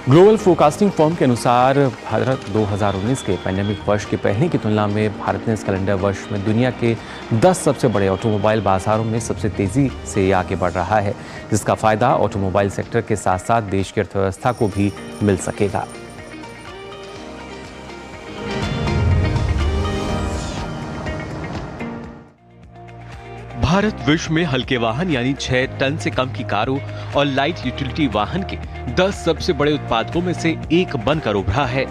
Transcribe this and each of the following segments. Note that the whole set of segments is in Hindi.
ग्लोबल फोरकास्टिंग फर्म के अनुसार भारत 2019 के पैंडेमिक वर्ष के पहले की तुलना में भारत ने इस कैलेंडर वर्ष में दुनिया के 10 सबसे बड़े ऑटोमोबाइल बाजारों में सबसे तेजी से आगे बढ़ रहा है, जिसका फायदा ऑटोमोबाइल सेक्टर के साथ साथ देश की अर्थव्यवस्था को भी मिल सकेगा। भारत विश्व में हल्के वाहन यानी 6 टन से कम की कारों और लाइट यूटिलिटी वाहन के 10 सबसे बड़े उत्पादकों में से एक बनकर उभरा है।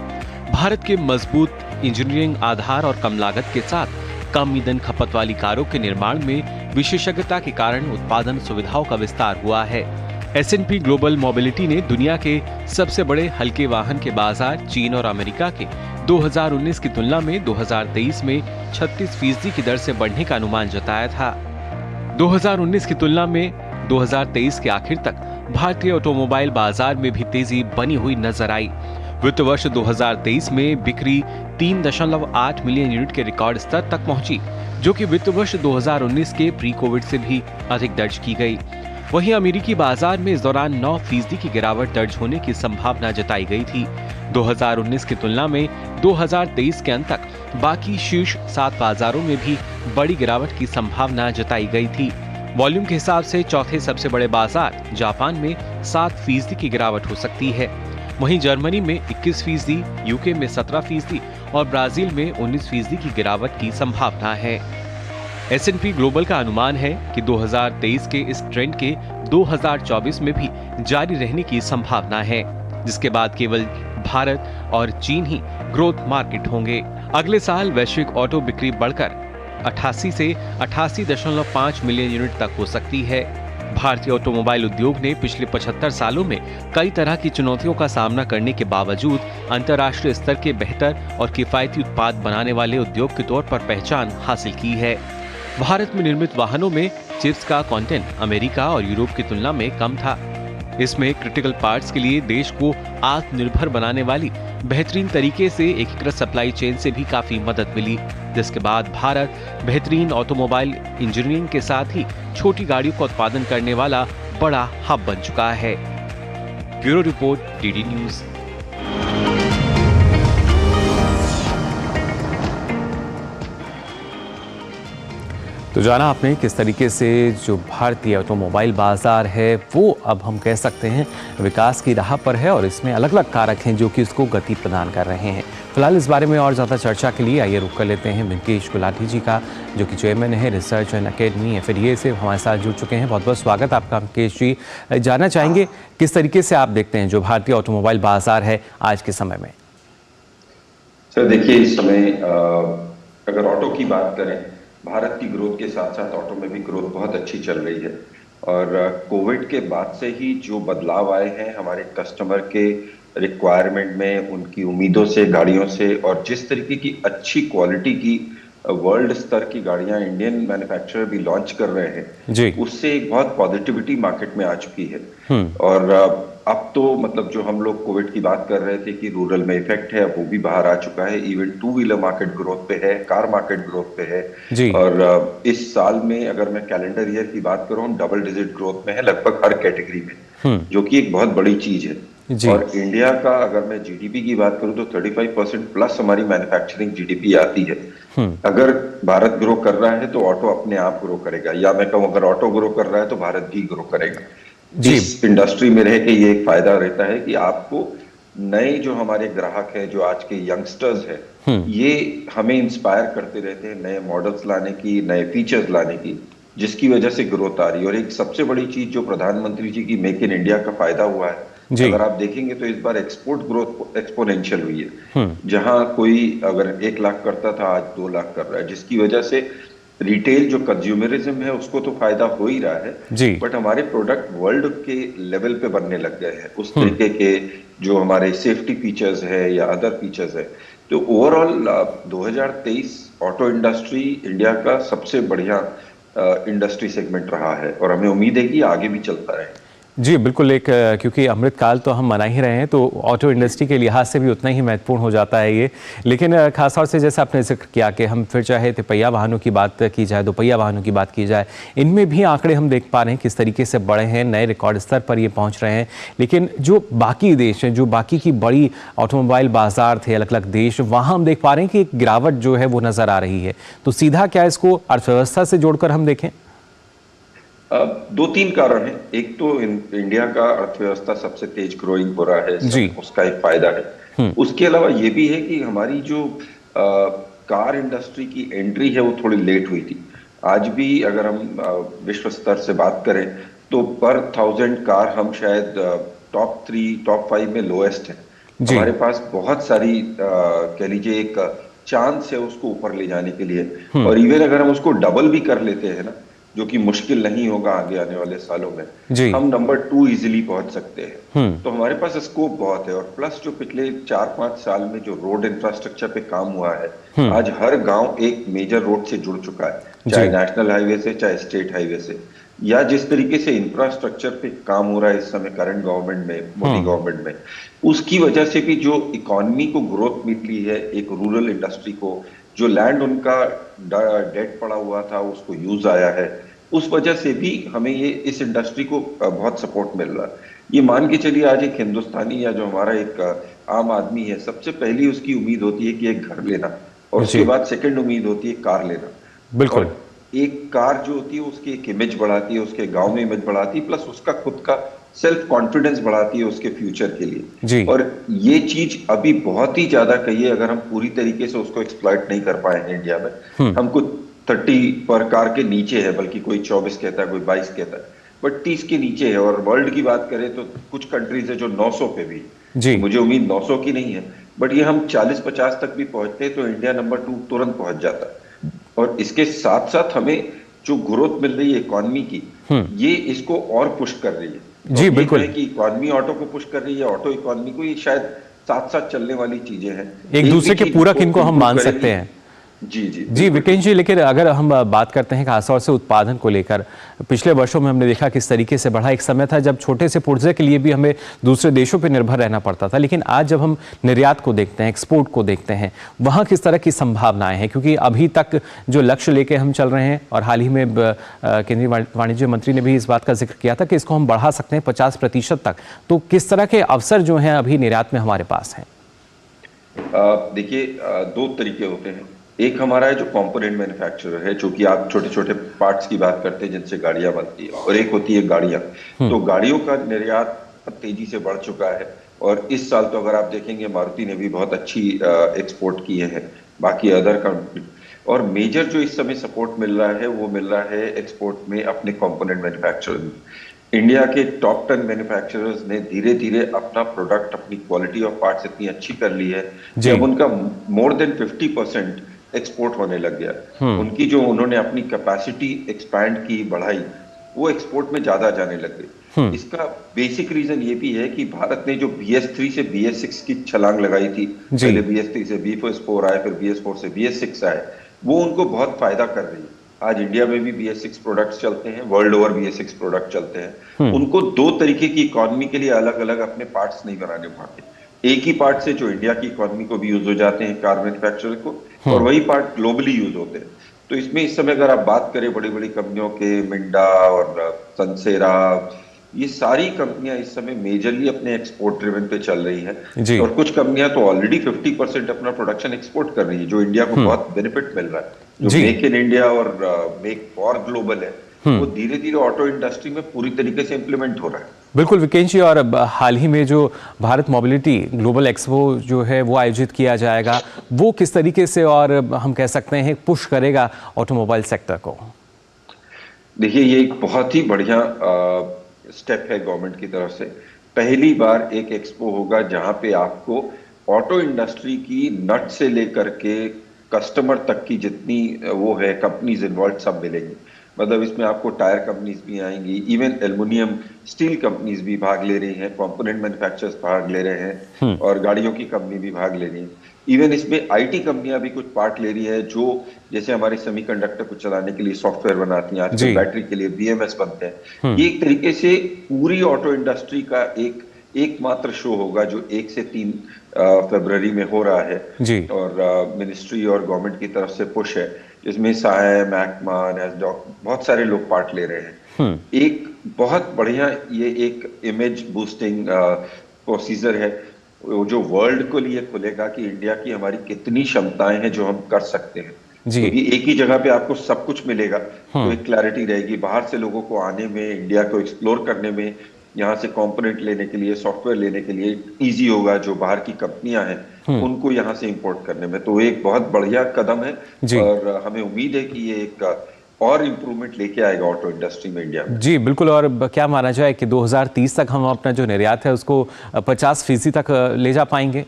भारत के मजबूत इंजीनियरिंग आधार और कम लागत के साथ कम ईंधन खपत वाली कारों के निर्माण में विशेषज्ञता के कारण उत्पादन सुविधाओं का विस्तार हुआ है। S&P ग्लोबल मोबिलिटी ने दुनिया के सबसे बड़े हल्के वाहन के बाजार चीन और अमेरिका के 2019 की तुलना में 2023 में 36% की दर से बढ़ने का अनुमान जताया था। 2019 की तुलना में 2023 के आखिर तक भारतीय ऑटोमोबाइल बाजार में भी तेजी बनी हुई नजर आई। वित्त वर्ष 2023 में बिक्री 3.8 मिलियन यूनिट के रिकॉर्ड स्तर तक पहुंची, जो कि वित्त वर्ष 2019 के प्री कोविड से भी अधिक दर्ज की गई। वहीं अमेरिकी बाजार में इस दौरान 9% की गिरावट दर्ज होने की संभावना जताई गई थी। 2019 की तुलना में 2023 के अंत तक बाकी शीर्ष 7 बाजारों में भी बड़ी गिरावट की संभावना जताई गई थी। वॉल्यूम के हिसाब से चौथे सबसे बड़े बाजार जापान में 7% की गिरावट हो सकती है। वहीं जर्मनी में 21%, यूके में 17% और ब्राजील में 19% की गिरावट की संभावना है। S&P ग्लोबल का अनुमान है कि 2023 के इस ट्रेंड के 2024 में भी जारी रहने की संभावना है, जिसके बाद केवल भारत और चीन ही ग्रोथ मार्केट होंगे। अगले साल वैश्विक ऑटो बिक्री बढ़कर 88 से 88.5 मिलियन यूनिट तक हो सकती है। भारतीय ऑटोमोबाइल उद्योग ने पिछले 75 सालों में कई तरह की चुनौतियों का सामना करने के बावजूद अंतर्राष्ट्रीय स्तर के बेहतर और किफायती उत्पाद बनाने वाले उद्योग के तौर पर पहचान हासिल की है। भारत में निर्मित वाहनों में चिप्स का कंटेंट अमेरिका और यूरोप की तुलना में कम था। इसमें क्रिटिकल पार्ट्स के लिए देश को आत्मनिर्भर बनाने वाली बेहतरीन तरीके से एकीकृत सप्लाई चेन से भी काफी मदद मिली, जिसके बाद भारत बेहतरीन ऑटोमोबाइल इंजीनियरिंग के साथ ही छोटी गाड़ियों का उत्पादन करने वाला बड़ा हब बन चुका है। Bureau report, DD news. तो जाना आपने किस तरीके से जो भारतीय ऑटोमोबाइल बाजार है वो अब हम कह सकते हैं विकास की राह पर है और इसमें अलग अलग कारक हैं जो कि इसको गति प्रदान कर रहे हैं। फिलहाल इस बारे में और ज़्यादा चर्चा के लिए आइए रुक कर लेते हैं मिंकेश गुलाटी जी का, जो कि चेयरमैन है रिसर्च एंड अकेडमी FADA से हमारे साथ जुड़ चुके हैं। बहुत बहुत स्वागत आपका मिंकेश जी। जानना चाहेंगे किस तरीके से आप देखते हैं जो भारतीय ऑटोमोबाइल बाजार है आज के समय में। सर देखिए, इस समय अगर ऑटो की बात करें, भारत की ग्रोथ के साथ साथ ऑटो में भी ग्रोथ बहुत अच्छी चल रही है और कोविड के बाद से ही जो बदलाव आए हैं हमारे कस्टमर के रिक्वायरमेंट में, उनकी उम्मीदों से, गाड़ियों से, और जिस तरीके की अच्छी क्वालिटी की वर्ल्ड स्तर की गाड़ियां इंडियन मैन्युफैक्चरर भी लॉन्च कर रहे हैं जी, उससे एक बहुत पॉजिटिविटी मार्केट में आ चुकी है। और अब तो मतलब जो हम लोग कोविड की बात कर रहे थे कि रूरल में इफेक्ट है, वो भी बाहर आ चुका है। Even two wheeler market growth पे है, कार मार्केट ग्रोथ पे है जी। और इस साल में अगर मैं कैलेंडर ईयर की बात करूं, डबल डिजिट ग्रोथ में है लगभग हर कैटेगरी में, जो कि एक बहुत बड़ी चीज है। और इंडिया का अगर मैं जीडीपी की बात करूं तो 35% प्लस हमारी मैन्युफैक्चरिंग जीडीपी आती है। अगर भारत ग्रो कर रहा है तो ऑटो अपने आप ग्रो करेगा, या मैं कहूं अगर ऑटो ग्रो कर रहा है तो भारत भी ग्रो करेगा। इस इंडस्ट्री में रह के ये एक फायदा रहता है कि आपको नए जो हमारे ग्राहक हैं, जो आज के यंगस्टर्स हैं, ये हमें इंस्पायर करते रहते हैं नए मॉडल्स लाने की, नए फीचर्स लाने की, जिसकी वजह से ग्रोथ आ रही है। और एक सबसे बड़ी चीज जो प्रधानमंत्री जी की मेक इन इंडिया का फायदा हुआ है, अगर आप देखेंगे तो इस बार एक्सपोर्ट ग्रोथ एक्सपोनेंशियल हुई है। जहां कोई अगर 1 लाख करता था, आज 2 लाख कर रहा है, जिसकी वजह से रिटेल जो कंज्यूमरिज्म है उसको तो फायदा हो ही रहा है, बट हमारे प्रोडक्ट वर्ल्ड के लेवल पे बनने लग गए हैं। उस तरीके के जो हमारे सेफ्टी फीचर्स है या अदर फीचर्स है, तो ओवरऑल 2023 ऑटो इंडस्ट्री इंडिया का सबसे बढ़िया इंडस्ट्री सेगमेंट रहा है और हमें उम्मीद है कि आगे भी चलता रहे। जी बिल्कुल, एक क्योंकि अमृतकाल तो हम मना ही रहे हैं, तो ऑटो इंडस्ट्री के लिहाज से भी उतना ही महत्वपूर्ण हो जाता है ये। लेकिन खासतौर से जैसे आपने जिक्र किया कि हम फिर चाहे तिपहिया वाहनों की बात की जाए, दोपहिया वाहनों की बात की जाए, इनमें भी आंकड़े हम देख पा रहे हैं किस तरीके से बढ़े हैं, नए रिकॉर्ड स्तर पर ये पहुंच रहे हैं। लेकिन जो बाकी देश हैं, जो बाकी की बड़ी ऑटोमोबाइल बाजार थे अलग अलग देश, वहाँ हम देख पा रहे हैं कि एक गिरावट जो है वो नज़र आ रही है। तो सीधा क्या इसको अर्थव्यवस्था से जोड़कर हम देखें? दो तीन कारण हैं। एक तो इंडिया का अर्थव्यवस्था सबसे तेज ग्रोइंग हो रहा है, जी। उसका एक फायदा है। उसके अलावा ये भी है कि हमारी जो कार इंडस्ट्री की एंट्री है वो थोड़ी लेट हुई थी। आज भी अगर हम विश्व स्तर से बात करें तो पर 1000 कार हम शायद टॉप 3 टॉप 5 में लोएस्ट है। जी। हमारे पास बहुत सारी कह लीजिए एक चांस है उसको ऊपर ले जाने के लिए। और इवन अगर हम उसको डबल भी कर लेते हैं ना, जो कि मुश्किल नहीं होगा आगे आने वाले सालों में, जी। हम नंबर 2 इजिली पहुंच सकते हैं। हम्म। तो हमारे पास स्कोप बहुत है। और प्लस जो पिछले 4-5 साल में जो रोड इंफ्रास्ट्रक्चर पे काम हुआ है, आज हर गांव एक मेजर रोड से जुड़ चुका है, चाहे जी। नेशनल हाईवे से चाहे स्टेट हाईवे से। या जिस तरीके से इंफ्रास्ट्रक्चर पे काम हो रहा है इस समय करंट गवर्नमेंट में, मोदी गवर्नमेंट में, उसकी वजह से भी जो इकोनॉमी को ग्रोथ मिली है, एक रूरल इंडस्ट्री को, जो लैंड उनका डेट पड़ा हुआ था उसको यूज आया है, उस वजह से भी हमें ये इस इंडस्ट्री को बहुत सपोर्ट मिल रहा है। ये मान के चलिए आज एक हिंदुस्तानी या जो हमारा एक आम आदमी है, सबसे पहली उसकी उम्मीद होती है कि एक घर लेना, और उसके जी बाद सेकंड उम्मीद होती है कार लेना। बिल्कुल। और एक कार जो होती है उसकी एक इमेज बढ़ाती है, उसके गांव में इमेज बढ़ाती है, प्लस उसका खुद का सेल्फ कॉन्फिडेंस बढ़ाती है उसके फ्यूचर के लिए। जी। और ये चीज अभी बहुत ही ज्यादा कहिए, अगर हम पूरी तरीके से उसको एक्सप्लॉइट नहीं कर पाए हैं इंडिया में। हम कुछ 30 पर कार के नीचे है, बल्कि कोई 24 कहता है, कोई 22 कहता है, बट 30 के नीचे है। और वर्ल्ड की बात करें तो कुछ कंट्रीज है जो 900 पे भी। जी। मुझे उम्मीद 900 की नहीं है, बट ये हम 40-50 तक भी पहुंचते तो इंडिया नंबर 2 तुरंत पहुंच जाता है। और इसके साथ साथ हमें जो ग्रोथ मिल रही है इकोनॉमी की, ये इसको और पुश कर रही है। तो जी ये बिल्कुल। कहें कि इकोनॉमी ऑटो को पुश कर रही है, ऑटो इकोनॉमी को, ये शायद साथ साथ चलने वाली चीजें हैं। एक भी दूसरे के चीज पूरक इसको इनको हम improve मान करेगी। सकते हैं। जी जी जी बिल्कुल। विकेश जी, लेकिन अगर हम बात करते हैं खासतौर से उत्पादन को लेकर, पिछले वर्षों में हमने देखा किस तरीके से बढ़ा। एक समय था जब छोटे से पुर्जे के लिए भी हमें दूसरे देशों पर निर्भर रहना पड़ता था, लेकिन आज जब हम निर्यात को देखते हैं, एक्सपोर्ट को देखते हैं, वहाँ किस तरह की संभावनाएं हैं? क्योंकि अभी तक जो लक्ष्य लेके हम चल रहे हैं, और हाल ही में केंद्रीय वाणिज्य मंत्री ने भी इस बात का जिक्र किया था कि इसको हम बढ़ा सकते हैं 50% तक। तो किस तरह के अवसर जो हैं अभी निर्यात में हमारे पास हैं? देखिए, दो तरीके होते हैं। एक हमारा है जो कंपोनेंट मैन्युफैक्चरर है, जो कि आप छोटे छोटे पार्ट्स की बात करते हैं जिनसे गाड़ियां बनती है, और एक होती है गाड़ियां। तो गाड़ियों का निर्यात तेजी से बढ़ चुका है। और इस साल तो अगर आप देखेंगे मारुति ने भी बहुत अच्छी एक्सपोर्ट किए हैं, बाकी अदर कंट्री। और मेजर जो इस समय सपोर्ट मिल रहा है वो मिल रहा है एक्सपोर्ट में अपने कंपोनेंट मैन्युफैक्चरर में। इंडिया के टॉप 10 मैन्युफैक्चरर्स ने धीरे धीरे अपना प्रोडक्ट, अपनी क्वालिटी ऑफ पार्ट्स इतनी अच्छी कर ली है कि अब उनका मोर देन 50% एक्सपोर्ट होने लग गया। उनकी जो उन्होंने अपनी कैपेसिटी एक्सपैंड की, बढ़ाई, वो एक्सपोर्ट में ज्यादा जाने लग गई। इसका बेसिक रीजन ये भी है कि भारत ने जो BS3 से BS6 की छलांग लगाई थी, पहले BS3 से BS4 आए, फिर BS4 से BS6 आए, वो उनको बहुत फायदा कर रही है। आज इंडिया में भी BS6 प्रोडक्ट्स चलते हैं, वर्ल्ड ओवर BS6 प्रोडक्ट चलते हैं। उनको दो तरीके की इकोनॉमी के लिए अलग अलग अपने पार्ट्स नहीं बनाने पड़ते। एक ही पार्ट से जो इंडिया की इकोनॉमी को भी यूज हो जाते हैं कार मैन्युफैक्चरर को, और वही पार्ट ग्लोबली यूज होते हैं। तो इसमें इस समय अगर आप बात करें बड़ी बड़ी कंपनियों के, मिंडा और सनसेरा, ये सारी कंपनियां इस समय मेजरली अपने एक्सपोर्ट ड्रिवन पे चल रही हैं। और कुछ कंपनियां तो ऑलरेडी 50% अपना प्रोडक्शन एक्सपोर्ट कर रही है, जो इंडिया को बहुत बेनिफिट मिल रहा है। जो मेक इन इंडिया और मेक फॉर ग्लोबल है, वो धीरे धीरे ऑटो इंडस्ट्री में पूरी तरीके से इंप्लीमेंट हो रहा है। बिल्कुल विकेश जी, और हाल ही में जो भारत मोबिलिटी ग्लोबल एक्सपो जो है वो आयोजित किया जाएगा, वो किस तरीके से, और हम कह सकते हैं, पुश करेगा ऑटोमोबाइल सेक्टर को? देखिए, ये एक बहुत ही बढ़िया स्टेप है गवर्नमेंट की तरफ से। पहली बार एक एक्सपो होगा जहां पे आपको ऑटो इंडस्ट्री की नट से लेकर के कस्टमर तक की जितनी वो है कंपनीज इन्वॉल्व, सब मिलेंगी। मतलब इसमें आपको टायर कंपनीज भी आएंगी, इवन एल्युमिनियम स्टील कंपनीज भी भाग ले रही हैं, कंपोनेंट मैन्युफैक्चरर्स भाग ले रहे हैं, और गाड़ियों की कंपनी भी भाग ले रही है। इवन इसमें आईटी कंपनियां भी कुछ पार्ट ले रही है, जो जैसे हमारे सेमीकंडक्टर को चलाने के लिए सॉफ्टवेयर बनाती हैं, आजकल बैटरी के लिए बीएमएस बनते हैं। ये एक तरीके से पूरी ऑटो इंडस्ट्री का एकमात्र शो होगा जो 1 से 3 फरवरी में हो रहा है जी। और मिनिस्ट्री और गवर्नमेंट की तरफ से पुश है, जिसमें साय, मैकमा, नैस्डॉक, बहुत सारे लोग पार्ट ले रहे हैं। एक बहुत बढ़िया ये एक इमेज बूस्टिंग प्रोसीजर है जो वर्ल्ड को लिए खुलेगा कि इंडिया की हमारी कितनी क्षमताएं हैं जो हम कर सकते हैं। क्योंकि एक ही जगह पे आपको सब कुछ मिलेगा तो एक क्लैरिटी रहेगी। बाहर से लोगों को आने में, इंडिया को एक्सप्लोर करने में, यहाँ से कंपोनेंट लेने के लिए, सॉफ्टवेयर लेने के लिए इजी होगा। जो बाहर की कंपनियां हैं उनको यहाँ से इंपोर्ट करने में, तो एक बहुत बढ़िया कदम है और हमें उम्मीद है कि ये एक और इम्प्रूवमेंट लेके आएगा ऑटो इंडस्ट्री में इंडिया में। जी बिल्कुल। और क्या माना जाए कि 2030 तक हम अपना जो निर्यात है उसको 50% तक ले जा पाएंगे?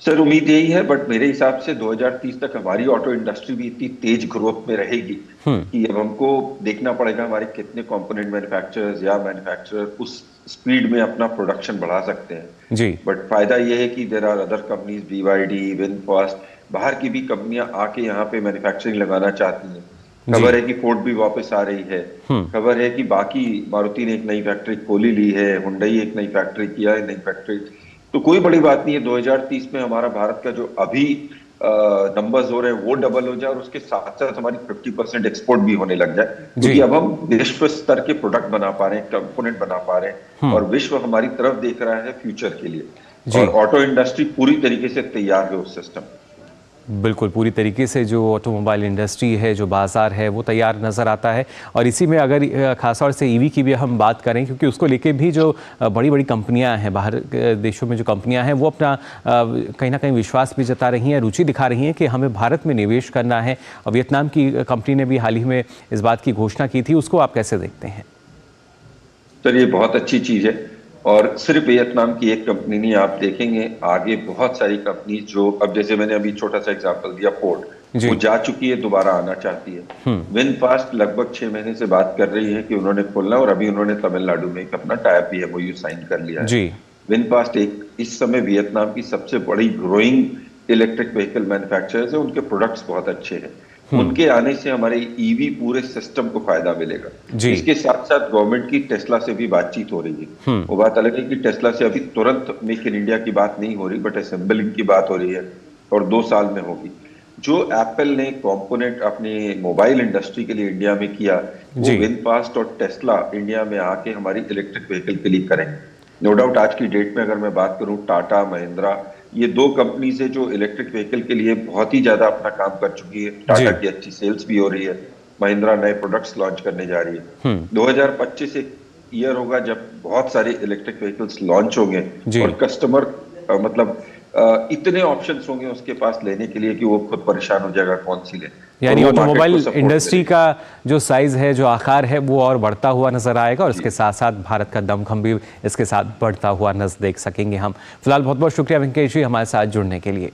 सर उम्मीद यही है, बट मेरे हिसाब से 2030 तक हमारी ऑटो इंडस्ट्री भी इतनी तेज ग्रोथ में रहेगी कि अब हमको देखना पड़ेगा हमारे कितने कंपोनेंट मैन्युफैक्चरर्स या मैन्युफैक्चरर उस स्पीड में अपना प्रोडक्शन बढ़ा सकते हैं जी। बट फायदा यह है कि there are other companies, BYD, VinFast, बाहर की भी कंपनियां आके यहाँ पे मैन्युफैक्चरिंग लगाना चाहती हैं। खबर है कि फोर्ड भी वापस आ रही है। खबर है कि बाकी मारुति ने एक नई फैक्ट्री खोली ली है, हुंडई एक नई फैक्ट्री किया है, नई फैक्ट्री। तो कोई बड़ी बात नहीं है 2030 में हमारा भारत का जो अभी नंबर्स हो रहे हैं वो डबल हो जाए और उसके साथ साथ हमारी 50% एक्सपोर्ट भी होने लग जाए, क्योंकि अब हम विश्व स्तर के प्रोडक्ट बना पा रहे हैं, कंपोनेंट बना पा रहे हैं और विश्व हमारी तरफ देख रहा है फ्यूचर के लिए। और ऑटो इंडस्ट्री पूरी तरीके से तैयार है उस सिस्टम। बिल्कुल, पूरी तरीके से जो ऑटोमोबाइल इंडस्ट्री है, जो बाज़ार है, वो तैयार नज़र आता है। और इसी में अगर खासतौर से ईवी की भी हम बात करें, क्योंकि उसको लेके भी जो बड़ी बड़ी कंपनियां हैं, बाहर देशों में जो कंपनियां हैं, वो अपना कहीं ना कहीं विश्वास भी जता रही हैं, रुचि दिखा रही हैं कि हमें भारत में निवेश करना है। और वियतनाम की कंपनी ने भी हाल ही में इस बात की घोषणा की थी, उसको आप कैसे देखते हैं? सर ये बहुत अच्छी चीज़ है और सिर्फ वियतनाम की एक कंपनी नहीं, आप देखेंगे आगे बहुत सारी कंपनी जो, अब जैसे मैंने अभी छोटा सा एग्जांपल दिया, फोर्ड वो जा चुकी है, दोबारा आना चाहती है। विनफास्ट लगभग 6 महीने से बात कर रही है कि उन्होंने खोलना, और अभी उन्होंने तमिलनाडु में एक अपना टाइप भी MOU साइन कर लिया है। विनफास्ट एक इस समय वियतनाम की सबसे बड़ी ग्रोइंग इलेक्ट्रिक व्हीकल मैन्युफैक्चरर्स है, उनके प्रोडक्ट्स बहुत अच्छे हैं। उनके आने से हमारे ईवी पूरे सिस्टम को फायदा मिलेगा। इसके साथ साथ गवर्नमेंट की टेस्ला से भी बातचीत हो रही है। वो बात अलग है कि टेस्ला से अभी तुरंत मेक इन इंडिया की बात नहीं हो रही, बट असेंबलिंग की बात हो रही है और 2 साल में होगी। जो एप्पल ने कंपोनेंट अपने मोबाइल इंडस्ट्री के लिए इंडिया में किया, वो विनफास्ट और टेस्ला इंडिया में आके हमारी इलेक्ट्रिक व्हीकल के लिए करेंगे। नो डाउट आज की डेट में अगर मैं बात करूं, टाटा, महिंद्रा, ये 2 कंपनीज है जो इलेक्ट्रिक व्हीकल के लिए बहुत ही ज्यादा अपना काम कर चुकी है। टाटा की अच्छी सेल्स भी हो रही है, महिंद्रा नए प्रोडक्ट्स लॉन्च करने जा रही है। 2025 एक ईयर होगा जब बहुत सारे इलेक्ट्रिक व्हीकल्स लॉन्च होंगे और कस्टमर मतलब इतने ऑप्शंस होंगे उसके पास लेने के लिए कि वो खुद परेशान हो जाएगा कौन सी ले। यानी ऑटोमोबाइल इंडस्ट्री का जो साइज है, जो आकार है, वो और बढ़ता हुआ नजर आएगा और इसके साथ साथ भारत का दमखम भी इसके साथ बढ़ता हुआ नजर देख सकेंगे हम। फिलहाल बहुत बहुत शुक्रिया वेंकटेश जी हमारे साथ जुड़ने के लिए।